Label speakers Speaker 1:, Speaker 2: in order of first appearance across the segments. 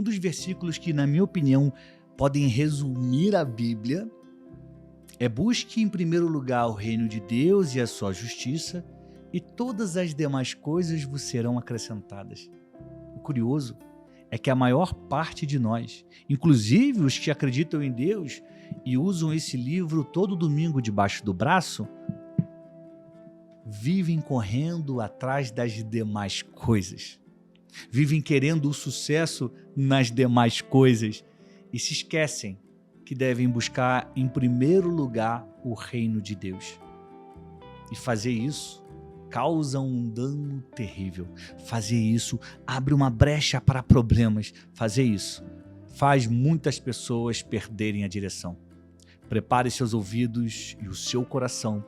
Speaker 1: Um dos versículos que, na minha opinião, podem resumir a Bíblia é: busque em primeiro lugar o reino de Deus e a sua justiça, e todas as demais coisas vos serão acrescentadas. O curioso é que a maior parte de nós, inclusive os que acreditam em Deus e usam esse livro todo domingo debaixo do braço, vivem correndo atrás das demais coisas. Vivem querendo o sucesso nas demais coisas e se esquecem que devem buscar em primeiro lugar o reino de Deus. E fazer isso causa um dano terrível. Fazer isso abre uma brecha para problemas. Fazer isso faz muitas pessoas perderem a direção. Prepare seus ouvidos e o seu coração,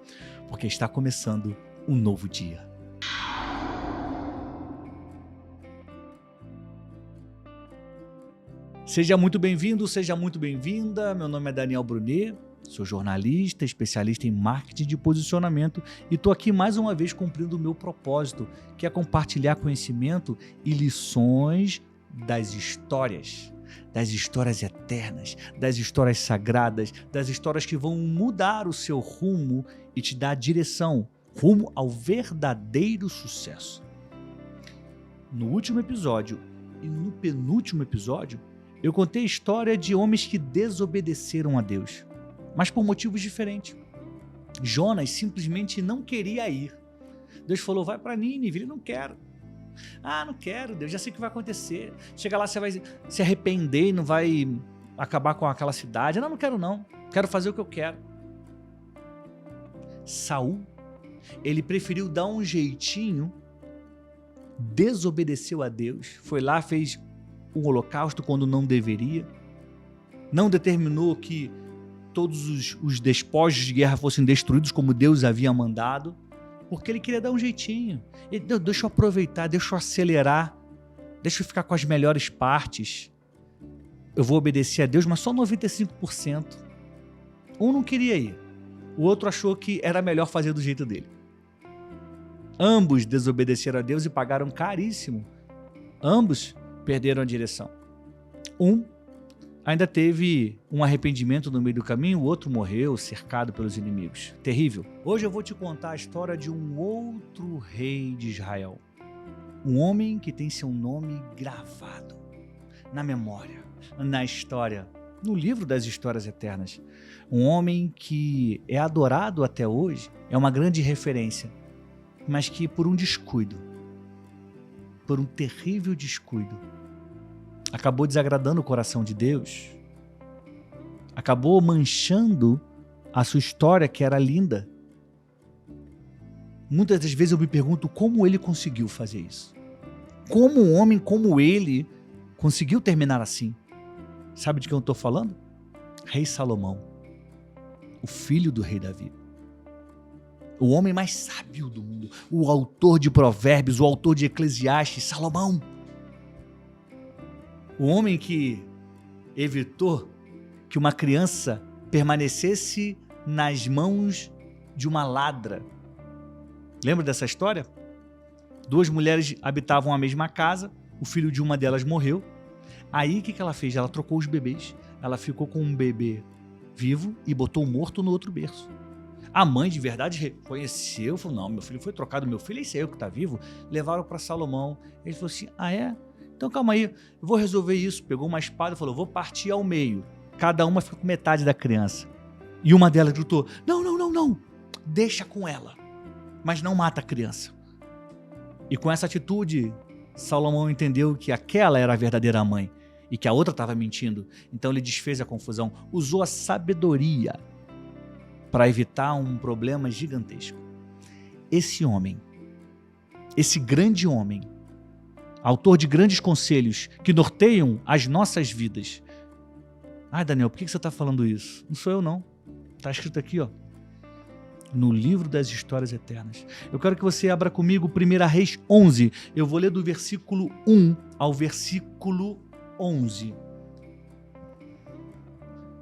Speaker 1: porque está começando um novo dia. Seja muito bem-vindo, seja muito bem-vinda. Meu nome é Daniel Brunet, sou jornalista, especialista em marketing de posicionamento e estou aqui mais uma vez cumprindo o meu propósito, que é compartilhar conhecimento e lições das histórias eternas, das histórias sagradas, das histórias que vão mudar o seu rumo e te dar direção, rumo ao verdadeiro sucesso. No último episódio e no penúltimo episódio, eu contei a história de homens que desobedeceram a Deus, mas por motivos diferentes. Jonas simplesmente não queria ir. Deus falou: vai para Nínive. Ele: não quero. Ah, não quero, Deus, já sei o que vai acontecer. Chega lá, você vai se arrepender e não vai acabar com aquela cidade. Não quero não. Quero fazer o que eu quero. Saul, ele preferiu dar um jeitinho, desobedeceu a Deus, foi lá, fez o holocausto quando não deveria, não determinou que todos os despojos de guerra fossem destruídos como Deus havia mandado, porque ele queria dar um jeitinho. Ele: deixa eu aproveitar, deixa eu acelerar, deixa eu ficar com as melhores partes. Eu vou obedecer a Deus, mas só 95%. Um não queria ir, o outro achou que era melhor fazer do jeito dele. Ambos desobedeceram a Deus e pagaram caríssimo. Ambos perderam a direção. Um ainda teve um arrependimento no meio do caminho, o outro morreu cercado pelos inimigos. Terrível. Hoje eu vou te contar a história de um outro rei de Israel. Um homem que tem seu nome gravado na memória, na história, no livro das histórias eternas. Um homem que é adorado até hoje, é uma grande referência, mas que por um descuido, por um terrível descuido, acabou desagradando o coração de Deus, acabou manchando a sua história, que era linda. Muitas das vezes eu me pergunto como ele conseguiu fazer isso. Como um homem como ele conseguiu terminar assim? Sabe de quem eu estou falando? Rei Salomão, o filho do rei Davi. O homem mais sábio do mundo, o autor de Provérbios, o autor de Eclesiastes, Salomão. O homem que evitou que uma criança permanecesse nas mãos de uma ladra. Lembra dessa história? Duas mulheres habitavam a mesma casa, o filho de uma delas morreu. Aí o que ela fez? Ela trocou os bebês. Ela ficou com um bebê vivo e botou o morto no outro berço. A mãe de verdade reconheceu, falou: não, meu filho foi trocado, meu filho é esse aí que está vivo. Levaram para Salomão. Ele falou assim: ah é? Então calma aí, eu vou resolver isso. Pegou uma espada e falou: vou partir ao meio. Cada uma fica com metade da criança. E uma delas gritou: não, deixa com ela, mas não mata a criança. E com essa atitude, Salomão entendeu que aquela era a verdadeira mãe e que a outra estava mentindo. Então ele desfez a confusão, usou a sabedoria para evitar um problema gigantesco. Esse homem, esse grande homem, autor de grandes conselhos que norteiam as nossas vidas. Ah, Daniel, por que você está falando isso? Não sou eu não. Está escrito aqui, ó, no livro das histórias eternas. Eu quero que você abra comigo 1 Reis 11. Eu vou ler do versículo 1 ao versículo 11.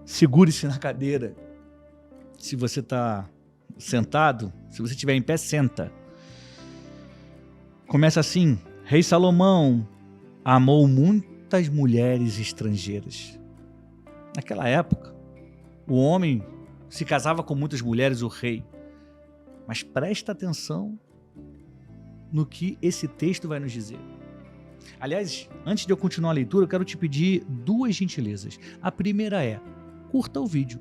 Speaker 1: Segure-se na cadeira. Se você está sentado, se você estiver em pé, senta. Começa assim: Rei Salomão amou muito muitas mulheres estrangeiras. Naquela época, o homem se casava com muitas mulheres, o rei. Mas presta atenção no que esse texto vai nos dizer. Aliás, antes de eu continuar a leitura, eu quero te pedir duas gentilezas. A primeira é, curta o vídeo.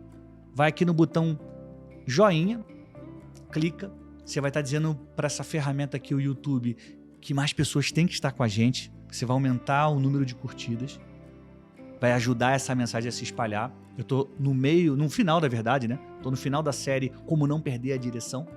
Speaker 1: Vai aqui no botão joinha, clica. Você vai estar dizendo para essa ferramenta aqui, o YouTube, que mais pessoas têm que estar com a gente. Você vai aumentar o número de curtidas. Vai ajudar essa mensagem a se espalhar. Eu estou no final, na verdade, né? Estou no final da série Como Não Perder a Direção.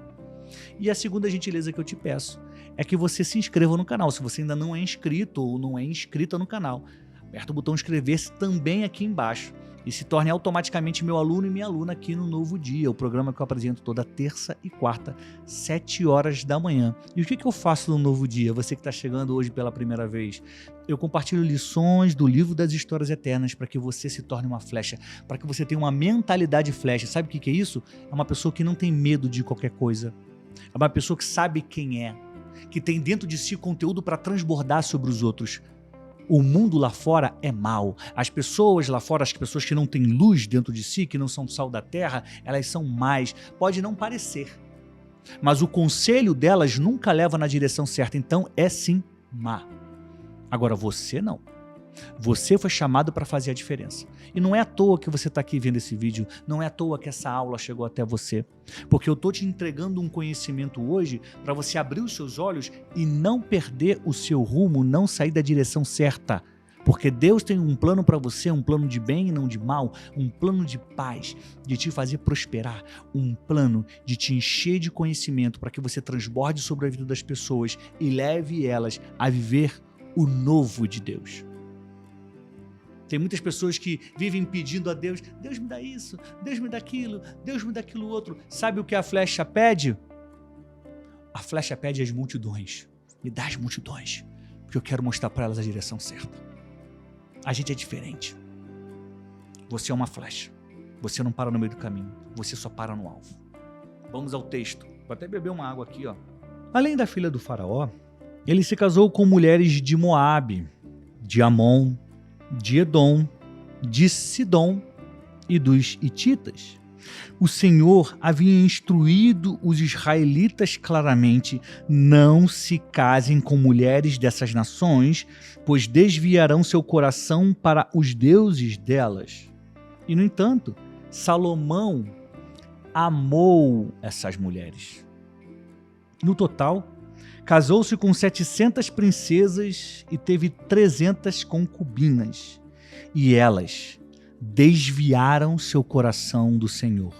Speaker 1: E a segunda gentileza que eu te peço é que você se inscreva no canal. Se você ainda não é inscrito ou não é inscrita no canal, aperta o botão inscrever-se também aqui embaixo e se torne automaticamente meu aluno e minha aluna aqui no Novo Dia, o programa que eu apresento toda terça e quarta, 7 horas da manhã. E o que eu faço no Novo Dia? Você que está chegando hoje pela primeira vez, eu compartilho lições do livro das histórias eternas para que você se torne uma flecha, para que você tenha uma mentalidade flecha. Sabe o que é isso? É uma pessoa que não tem medo de qualquer coisa. É uma pessoa que sabe quem é, que tem dentro de si conteúdo para transbordar sobre os outros. O mundo lá fora é mau. As pessoas lá fora, as pessoas que não têm luz dentro de si, que não são sal da terra, elas são más. Pode não parecer, mas o conselho delas nunca leva na direção certa. Então é sim má. Agora você não. Você foi chamado para fazer a diferença. E não é à toa que você está aqui vendo esse vídeo, não é à toa que essa aula chegou até você. Porque eu estou te entregando um conhecimento hoje para você abrir os seus olhos e não perder o seu rumo, não sair da direção certa. Porque Deus tem um plano para você, um plano de bem e não de mal, um plano de paz, de te fazer prosperar, um plano de te encher de conhecimento para que você transborde sobre a vida das pessoas e leve elas a viver o novo de Deus. Tem muitas pessoas que vivem pedindo a Deus, Deus me dá isso, Deus me dá aquilo, Deus me dá aquilo outro. Sabe o que a flecha pede? A flecha pede as multidões. Me dá as multidões, porque eu quero mostrar para elas a direção certa. A gente é diferente. Você é uma flecha. Você não para no meio do caminho, você só para no alvo. Vamos ao texto. Vou até beber uma água aqui, ó. Além da filha do faraó, ele se casou com mulheres de Moabe, de Amon, de Edom, de Sidom e dos Hititas. O Senhor havia instruído os israelitas claramente: não se casem com mulheres dessas nações, pois desviarão seu coração para os deuses delas. E, no entanto, Salomão amou essas mulheres. No total, casou-se com 700 princesas e teve 300 concubinas, e elas desviaram seu coração do Senhor.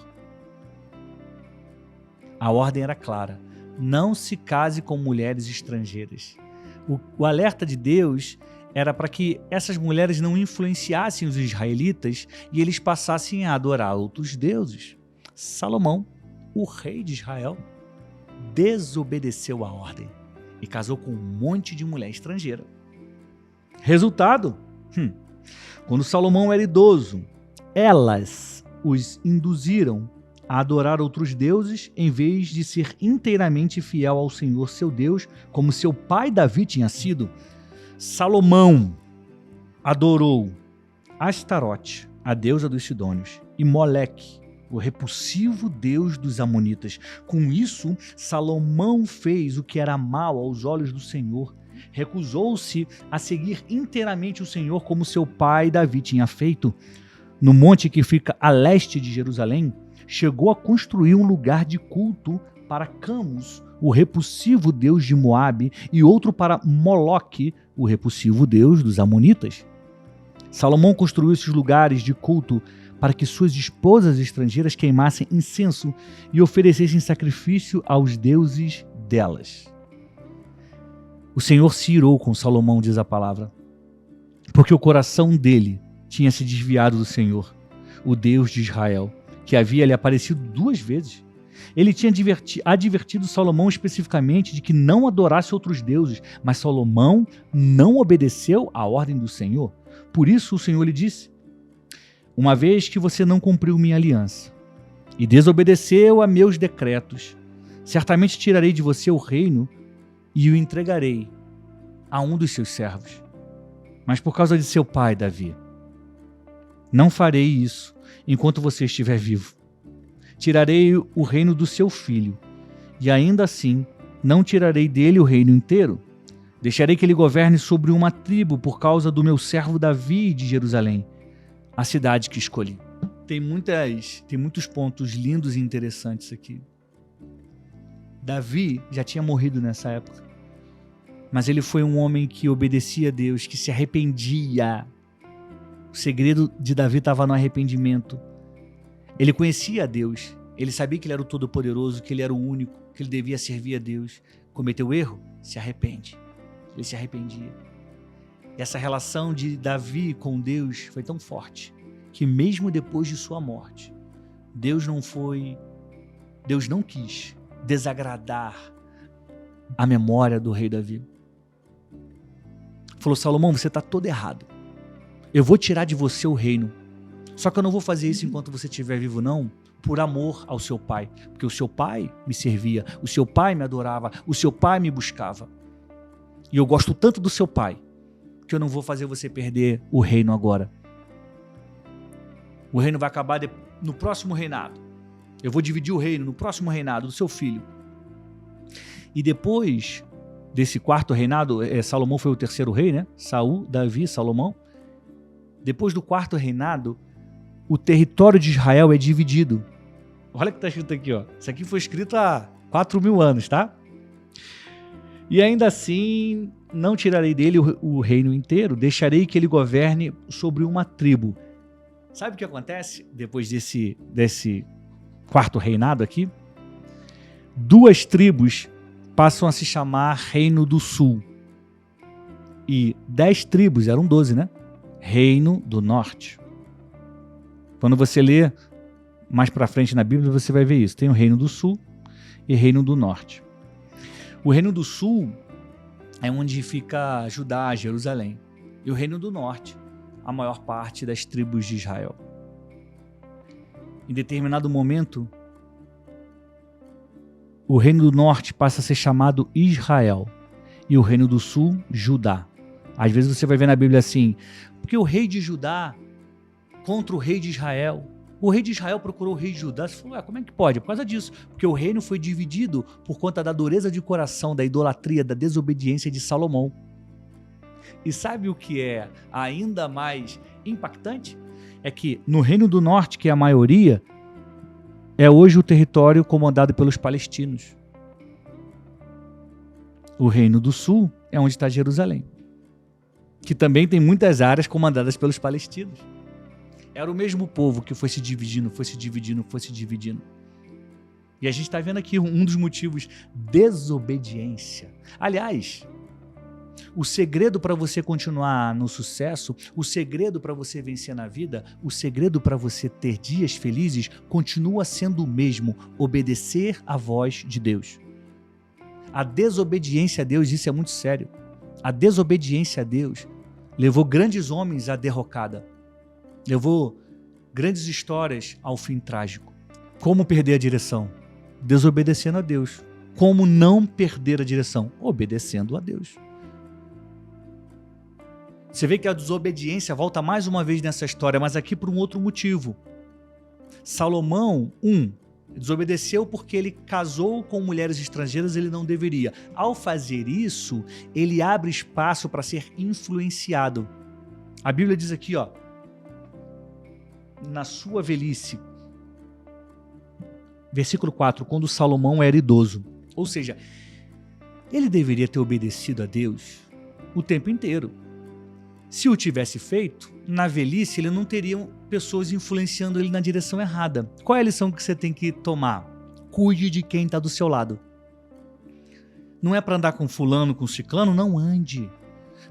Speaker 1: A ordem era clara: não se case com mulheres estrangeiras. O alerta de Deus era para que essas mulheres não influenciassem os israelitas e eles passassem a adorar outros deuses. Salomão, o rei de Israel, desobedeceu a ordem e casou com um monte de mulher estrangeira. Resultado? Quando Salomão era idoso, elas os induziram a adorar outros deuses em vez de ser inteiramente fiel ao Senhor seu Deus, como seu pai Davi tinha sido. Salomão adorou Astarote, a deusa dos Sidônios, e Moleque, o repulsivo deus dos Amonitas. Com isso, Salomão fez o que era mal aos olhos do Senhor. Recusou-se a seguir inteiramente o Senhor como seu pai Davi tinha feito. No monte que fica a leste de Jerusalém, chegou a construir um lugar de culto para Camus, o repulsivo deus de Moabe, e outro para Moloque, o repulsivo deus dos Amonitas. Salomão construiu esses lugares de culto para que suas esposas estrangeiras queimassem incenso e oferecessem sacrifício aos deuses delas. O Senhor se irou com Salomão, diz a palavra, porque o coração dele tinha se desviado do Senhor, o Deus de Israel, que havia lhe aparecido 2 vezes. Ele tinha advertido Salomão especificamente de que não adorasse outros deuses, mas Salomão não obedeceu à ordem do Senhor. Por isso o Senhor lhe disse: uma vez que você não cumpriu minha aliança e desobedeceu a meus decretos, certamente tirarei de você o reino e o entregarei a um dos seus servos. Mas por causa de seu pai, Davi, não farei isso enquanto você estiver vivo. Tirarei o reino do seu filho, e ainda assim não tirarei dele o reino inteiro. Deixarei que ele governe sobre uma tribo por causa do meu servo Davi de Jerusalém, a cidade que escolhi. Tem muitos pontos lindos e interessantes aqui. Davi já tinha morrido nessa época, mas ele foi um homem que obedecia a Deus, que se arrependia. O segredo de Davi estava no arrependimento. Ele conhecia a Deus, ele sabia que ele era o Todo-Poderoso, que ele era o único, que ele devia servir a Deus. Cometeu erro? Se arrepende. Ele se arrependia. E essa relação de Davi com Deus foi tão forte que mesmo depois de sua morte, Deus não quis desagradar a memória do rei Davi. Falou: Salomão, você está todo errado. Eu vou tirar de você o reino. Só que eu não vou fazer isso enquanto você estiver vivo, não, por amor ao seu pai. Porque o seu pai me servia, o seu pai me adorava, o seu pai me buscava. E eu gosto tanto do seu pai, que eu não vou fazer você perder o reino agora. O reino vai acabar no próximo reinado. Eu vou dividir o reino no próximo reinado do seu filho. E depois desse quarto reinado, Salomão foi o terceiro rei, né? Saul, Davi, Salomão. Depois do quarto reinado, o território de Israel é dividido. Olha o que está escrito aqui, ó. Isso aqui foi escrito há 4.000 anos, tá? E ainda assim, não tirarei dele o reino inteiro, deixarei que ele governe sobre uma tribo. Sabe o que acontece depois desse quarto reinado aqui? 2 tribos passam a se chamar Reino do Sul. E 10 tribos, eram 12, né? Reino do Norte. Quando você lê mais para frente na Bíblia, você vai ver isso. Tem o Reino do Sul e Reino do Norte. O Reino do Sul é onde fica Judá, Jerusalém. E o Reino do Norte, a maior parte das tribos de Israel. Em determinado momento, o Reino do Norte passa a ser chamado Israel e o Reino do Sul, Judá. Às vezes você vai ver na Bíblia assim, porque o rei de Judá contra o rei de Israel. O rei de Israel procurou o rei de Judá. Você falou, como é que pode? Por causa disso. Porque o reino foi dividido por conta da dureza de coração, da idolatria, da desobediência de Salomão. E sabe o que é ainda mais impactante? É que no Reino do Norte, que é a maioria, é hoje o território comandado pelos palestinos. O Reino do Sul é onde está Jerusalém, que também tem muitas áreas comandadas pelos palestinos. Era o mesmo povo que foi se dividindo. E a gente está vendo aqui um dos motivos, desobediência. Aliás, o segredo para você continuar no sucesso, o segredo para você vencer na vida, o segredo para você ter dias felizes continua sendo o mesmo, obedecer à voz de Deus. A desobediência a Deus, isso é muito sério. A desobediência a Deus levou grandes homens à derrocada. Levou grandes histórias ao fim trágico. Como perder a direção? Desobedecendo a Deus. Como não perder a direção? Obedecendo a Deus. Você vê que a desobediência volta mais uma vez nessa história, mas aqui por um outro motivo. Salomão, desobedeceu porque ele casou com mulheres estrangeiras, ele não deveria. Ao fazer isso, ele abre espaço para ser influenciado. A Bíblia diz aqui, na sua velhice, versículo 4, quando Salomão era idoso. Ou seja, ele deveria ter obedecido a Deus o tempo inteiro. Se o tivesse feito, na velhice ele não teria pessoas influenciando ele na direção errada. Qual é a lição que você tem que tomar? Cuide de quem está do seu lado. Não é para andar com fulano, com ciclano, não ande.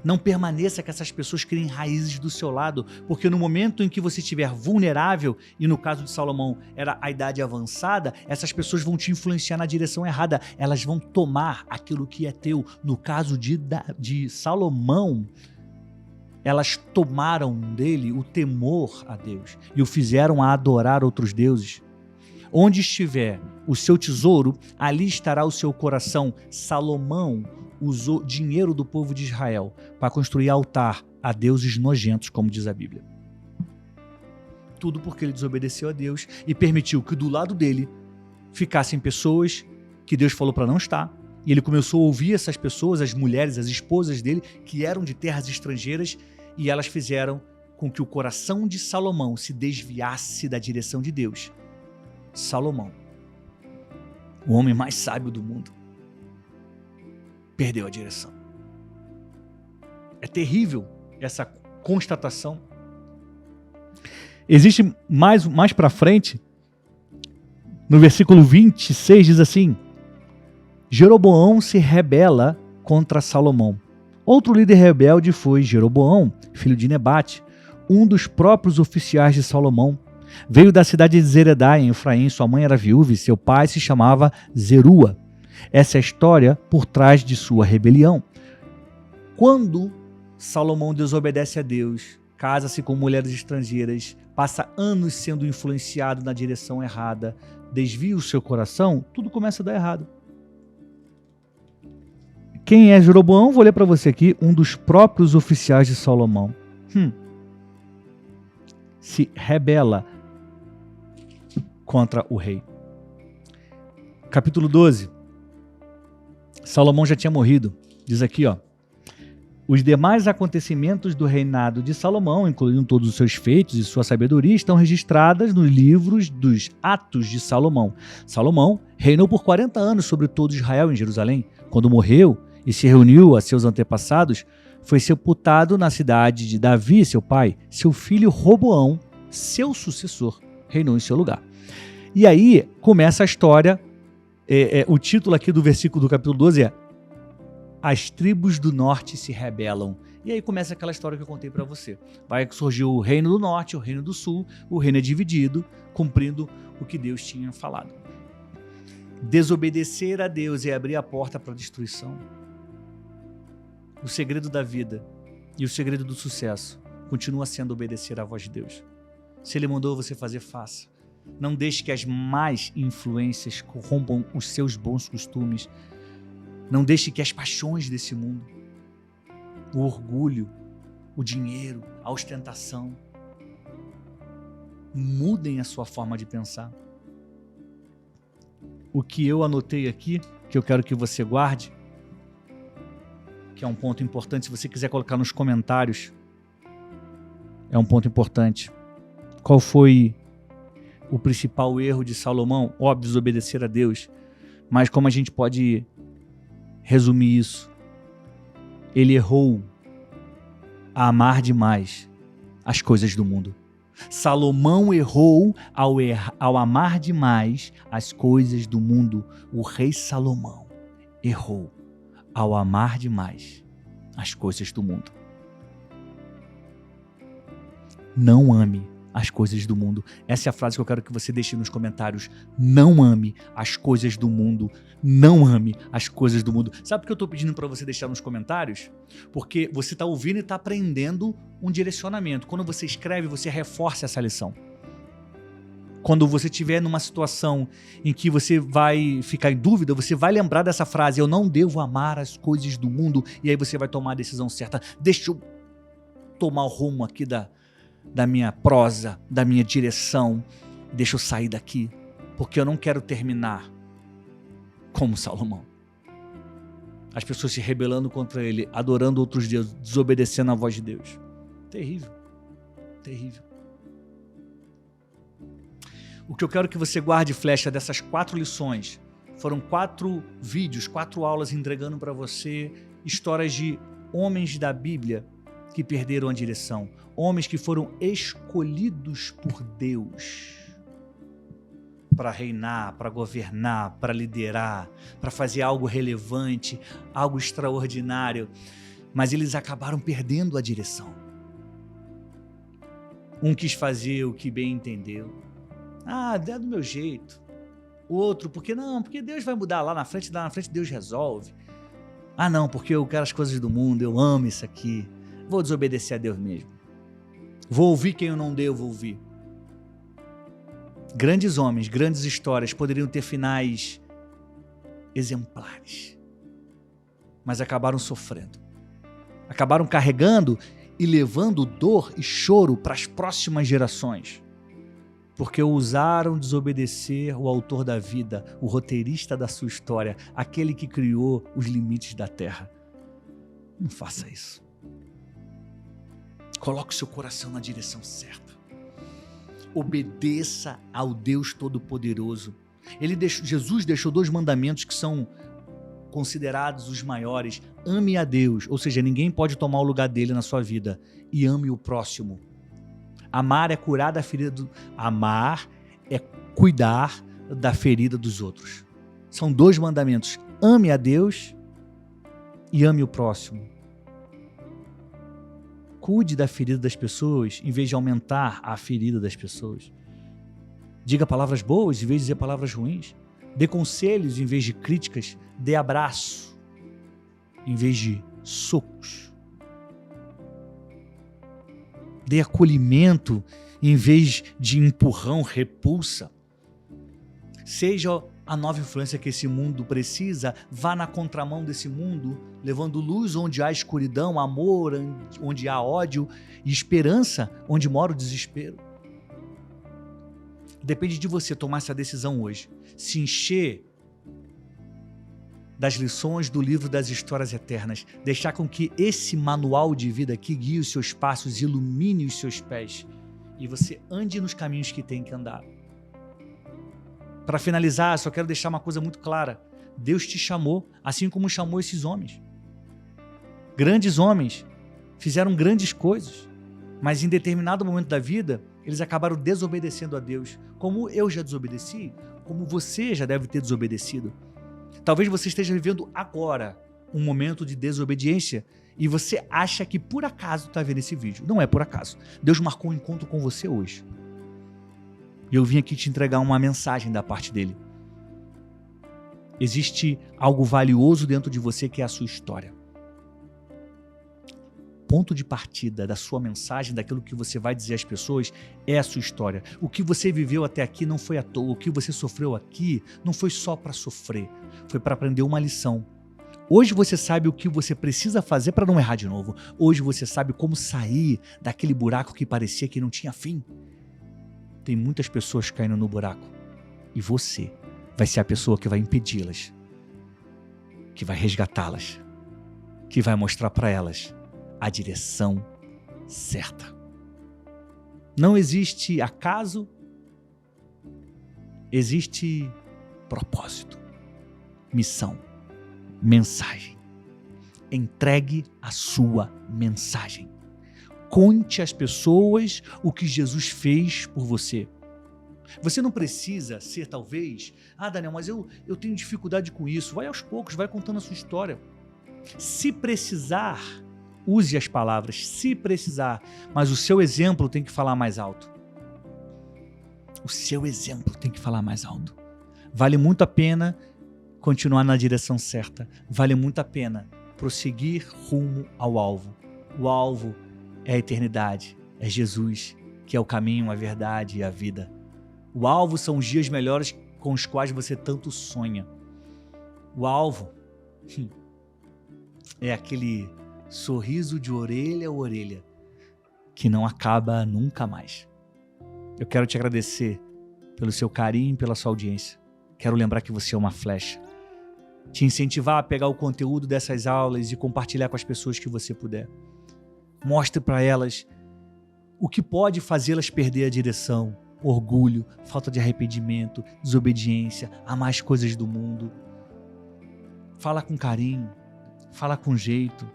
Speaker 1: Não permaneça que essas pessoas criem raízes do seu lado, porque no momento em que você estiver vulnerável, e no caso de Salomão era a idade avançada, essas pessoas vão te influenciar na direção errada, elas vão tomar aquilo que é teu. No caso de Salomão, elas tomaram dele o temor a Deus e o fizeram a adorar outros deuses. Onde estiver o seu tesouro, ali estará o seu coração. Salomão usou dinheiro do povo de Israel para construir altar a deuses nojentos, como diz a Bíblia. Tudo porque ele desobedeceu a Deus e permitiu que do lado dele ficassem pessoas que Deus falou para não estar. E ele começou a ouvir essas pessoas, as mulheres, as esposas dele, que eram de terras estrangeiras, e elas fizeram com que o coração de Salomão se desviasse da direção de Deus. Salomão, o homem mais sábio do mundo, perdeu a direção. É terrível essa constatação. Existe mais para frente, no versículo 26 diz assim: Jeroboão se rebela contra Salomão. Outro líder rebelde foi Jeroboão, filho de Nebate, um dos próprios oficiais de Salomão. Veio da cidade de Zeredá, em Efraim. Sua mãe era viúva e seu pai se chamava Zerua. Essa é a história por trás de sua rebelião. Quando Salomão desobedece a Deus, casa-se com mulheres estrangeiras, passa anos sendo influenciado na direção errada, desvia o seu coração, tudo começa a dar errado. Quem é Jeroboão? Vou ler para você aqui, um dos próprios oficiais de Salomão. Se rebela contra o rei. Capítulo 12. Salomão já tinha morrido. Diz aqui, os demais acontecimentos do reinado de Salomão, incluindo todos os seus feitos e sua sabedoria, estão registradas nos livros dos Atos de Salomão. Salomão reinou por 40 anos sobre todo Israel em Jerusalém. Quando morreu e se reuniu a seus antepassados, foi sepultado na cidade de Davi, seu pai. Seu filho Roboão, seu sucessor, reinou em seu lugar. E aí começa a história, o título aqui do versículo do capítulo 12 é As tribos do norte se rebelam. E aí começa aquela história que eu contei para você. Vai surgir o reino do norte, o reino do sul, o reino é dividido, cumprindo o que Deus tinha falado. Desobedecer a Deus é abrir a porta para a destruição. O segredo da vida e o segredo do sucesso continua sendo obedecer à voz de Deus. Se Ele mandou você fazer, faça. Não deixe que as más influências corrompam os seus bons costumes. Não deixe que as paixões desse mundo, o orgulho, o dinheiro, a ostentação, mudem a sua forma de pensar. O que eu anotei aqui, que eu quero que você guarde, que é um ponto importante, se você quiser colocar nos comentários, é um ponto importante. Qual foi o principal erro de Salomão? Óbvio, desobedecer a Deus, mas como a gente pode resumir isso? Ele errou a amar demais as coisas do mundo. Salomão errou ao amar demais as coisas do mundo. O rei Salomão errou ao amar demais as coisas do mundo. Não ame as coisas do mundo. Essa é a frase que eu quero que você deixe nos comentários. Não ame as coisas do mundo. Não ame as coisas do mundo. Sabe por que eu estou pedindo para você deixar nos comentários? Porque você está ouvindo e está aprendendo um direcionamento. Quando você escreve, você reforça essa lição. Quando você estiver numa situação em que você vai ficar em dúvida, você vai lembrar dessa frase: eu não devo amar as coisas do mundo, e aí você vai tomar a decisão certa. Deixa eu tomar o rumo aqui da minha prosa, da minha direção, deixa eu sair daqui, porque eu não quero terminar como Salomão. As pessoas se rebelando contra ele, adorando outros deuses, desobedecendo a voz de Deus. Terrível, terrível. O que eu quero que você guarde, flecha, dessas 4 lições, foram 4 vídeos, 4 aulas entregando para você histórias de homens da Bíblia que perderam a direção, homens que foram escolhidos por Deus para reinar, para governar, para liderar, para fazer algo relevante, algo extraordinário, mas eles acabaram perdendo a direção. Um quis fazer o que bem entendeu. É do meu jeito. O outro, porque Deus vai mudar lá na frente Deus resolve. Não, porque eu quero as coisas do mundo, eu amo isso aqui. Vou desobedecer a Deus mesmo. Vou ouvir quem eu não devo ouvir. Grandes homens, grandes histórias poderiam ter finais exemplares, mas acabaram sofrendo. Acabaram carregando e levando dor e choro para as próximas gerações, porque ousaram desobedecer o autor da vida, o roteirista da sua história, aquele que criou os limites da terra. Não faça isso. Coloque o seu coração na direção certa. Obedeça ao Deus Todo-Poderoso. Jesus deixou 2 mandamentos que são considerados os maiores. Ame a Deus, ou seja, ninguém pode tomar o lugar dele na sua vida, e ame o próximo. Amar é curar da ferida Amar é cuidar da ferida dos outros. São 2 mandamentos. Ame a Deus e ame o próximo. Cuide da ferida das pessoas em vez de aumentar a ferida das pessoas. Diga palavras boas em vez de dizer palavras ruins. Dê conselhos em vez de críticas. Dê abraço em vez de socos. Dê acolhimento em vez de empurrão, repulsa. Seja a nova influência que esse mundo precisa, vá na contramão desse mundo, levando luz onde há escuridão, amor onde há ódio e esperança onde mora o desespero. Depende de você tomar essa decisão hoje. Se encher das lições do livro das histórias eternas. Deixar com que esse manual de vida aqui guie os seus passos, ilumine os seus pés. E você ande nos caminhos que tem que andar. Para finalizar, só quero deixar uma coisa muito clara. Deus te chamou, assim como chamou esses homens. Grandes homens fizeram grandes coisas, mas em determinado momento da vida, eles acabaram desobedecendo a Deus. Como eu já desobedeci, como você já deve ter desobedecido. Talvez você esteja vivendo agora um momento de desobediência e você acha que por acaso está vendo esse vídeo. Não é por acaso. Deus marcou um encontro com você hoje. E eu vim aqui te entregar uma mensagem da parte dele. Existe algo valioso dentro de você que é a sua história. Ponto de partida da sua mensagem, daquilo que você vai dizer às pessoas, é a sua história. O que você viveu até aqui não foi à toa. O que você sofreu aqui não foi só para sofrer. Foi para aprender uma lição. Hoje você sabe o que você precisa fazer para não errar de novo. Hoje você sabe como sair daquele buraco que parecia que não tinha fim. Tem muitas pessoas caindo no buraco. E você vai ser a pessoa que vai impedi-las. Que vai resgatá-las. Que vai mostrar para elas a direção certa. Não existe acaso, existe propósito, missão, mensagem. Entregue a sua mensagem. Conte às pessoas o que Jesus fez por você. Você não precisa ser talvez, Daniel, mas eu tenho dificuldade com isso. Vai aos poucos, vai contando a sua história. Se precisar, use as palavras, se precisar, mas o seu exemplo tem que falar mais alto. O seu exemplo tem que falar mais alto. Vale muito a pena continuar na direção certa. Vale muito a pena prosseguir rumo ao alvo. O alvo é a eternidade, é Jesus, que é o caminho, a verdade e a vida. O alvo são os dias melhores com os quais você tanto sonha. O alvo é aquele sorriso de orelha a orelha, que não acaba nunca mais. Eu quero te agradecer pelo seu carinho e pela sua audiência. Quero lembrar que você é uma flecha. Te incentivar a pegar o conteúdo dessas aulas e compartilhar com as pessoas que você puder. Mostre para elas o que pode fazê-las perder a direção, orgulho, falta de arrependimento, desobediência, amar as coisas do mundo. Fala com carinho, fala com jeito,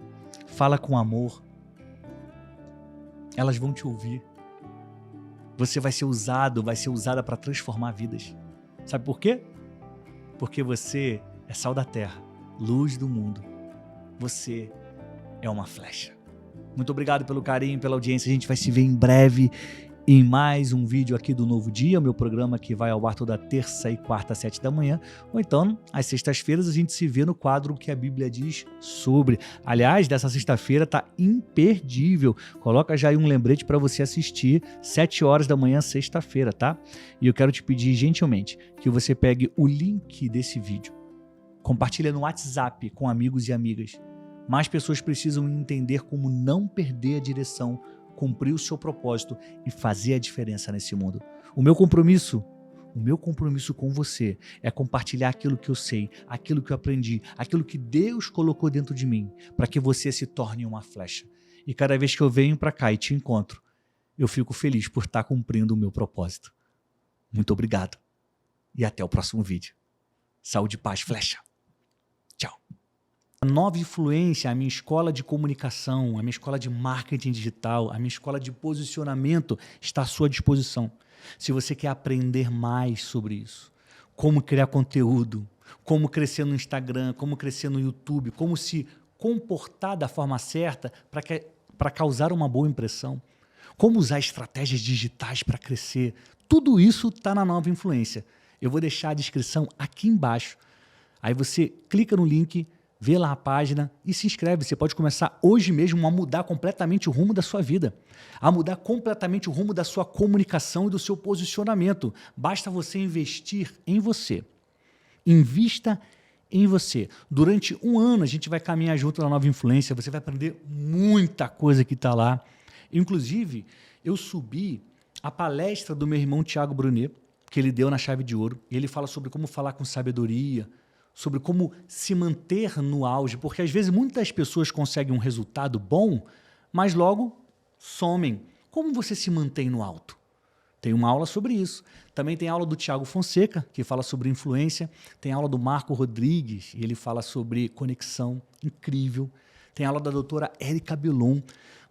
Speaker 1: fala com amor. Elas vão te ouvir. Você vai ser usado, vai ser usada para transformar vidas. Sabe por quê? Porque você é sal da terra, luz do mundo. Você é uma flecha. Muito obrigado pelo carinho, pela audiência. A gente vai se ver em breve em mais um vídeo aqui do Novo Dia, o meu programa que vai ao ar toda terça e quarta às 7 da manhã, ou então às sextas-feiras a gente se vê no quadro que a Bíblia diz sobre. Aliás, dessa sexta-feira tá imperdível. Coloca já aí um lembrete para você assistir 7 horas da manhã, sexta-feira, tá? E eu quero te pedir gentilmente que você pegue o link desse vídeo, compartilha no WhatsApp com amigos e amigas, Mais pessoas precisam entender como não perder a direção, cumprir o seu propósito e fazer a diferença nesse mundo. O meu compromisso com você é compartilhar aquilo que eu sei, aquilo que eu aprendi, aquilo que Deus colocou dentro de mim, para que você se torne uma flecha. E cada vez que eu venho para cá e te encontro, eu fico feliz por estar cumprindo o meu propósito. Muito obrigado. E até o próximo vídeo. Saúde, paz, flecha. Tchau. A Nova Influência, a minha escola de comunicação, a minha escola de marketing digital, a minha escola de posicionamento está à sua disposição. Se você quer aprender mais sobre isso, como criar conteúdo, como crescer no Instagram, como crescer no YouTube, como se comportar da forma certa para causar uma boa impressão, como usar estratégias digitais para crescer, tudo isso está na Nova Influência. Eu vou deixar a descrição aqui embaixo. Aí você clica no link, vê lá a página e se inscreve. Você pode começar hoje mesmo a mudar completamente o rumo da sua vida, a mudar completamente o rumo da sua comunicação e do seu posicionamento. Basta você investir em você. Invista em você. Durante um ano a gente vai caminhar junto na Nova Influência. Você vai aprender muita coisa que está lá. Inclusive, eu subi a palestra do meu irmão Thiago Brunet, que ele deu na Chave de Ouro. E ele fala sobre como falar com sabedoria, sobre como se manter no auge, porque às vezes muitas pessoas conseguem um resultado bom, mas logo somem. Como você se mantém no alto? Tem uma aula sobre isso. Também tem aula do Thiago Fonseca, que fala sobre influência. Tem aula do Marco Rodrigues, e ele fala sobre conexão, incrível. Tem aula da doutora Érica Belon,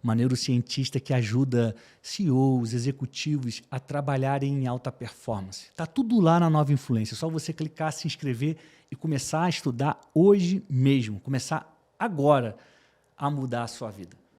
Speaker 1: uma neurocientista que ajuda CEOs, executivos a trabalharem em alta performance. Está tudo lá na Nova Influência. É só você clicar, se inscrever e começar a estudar hoje mesmo. Começar agora a mudar a sua vida.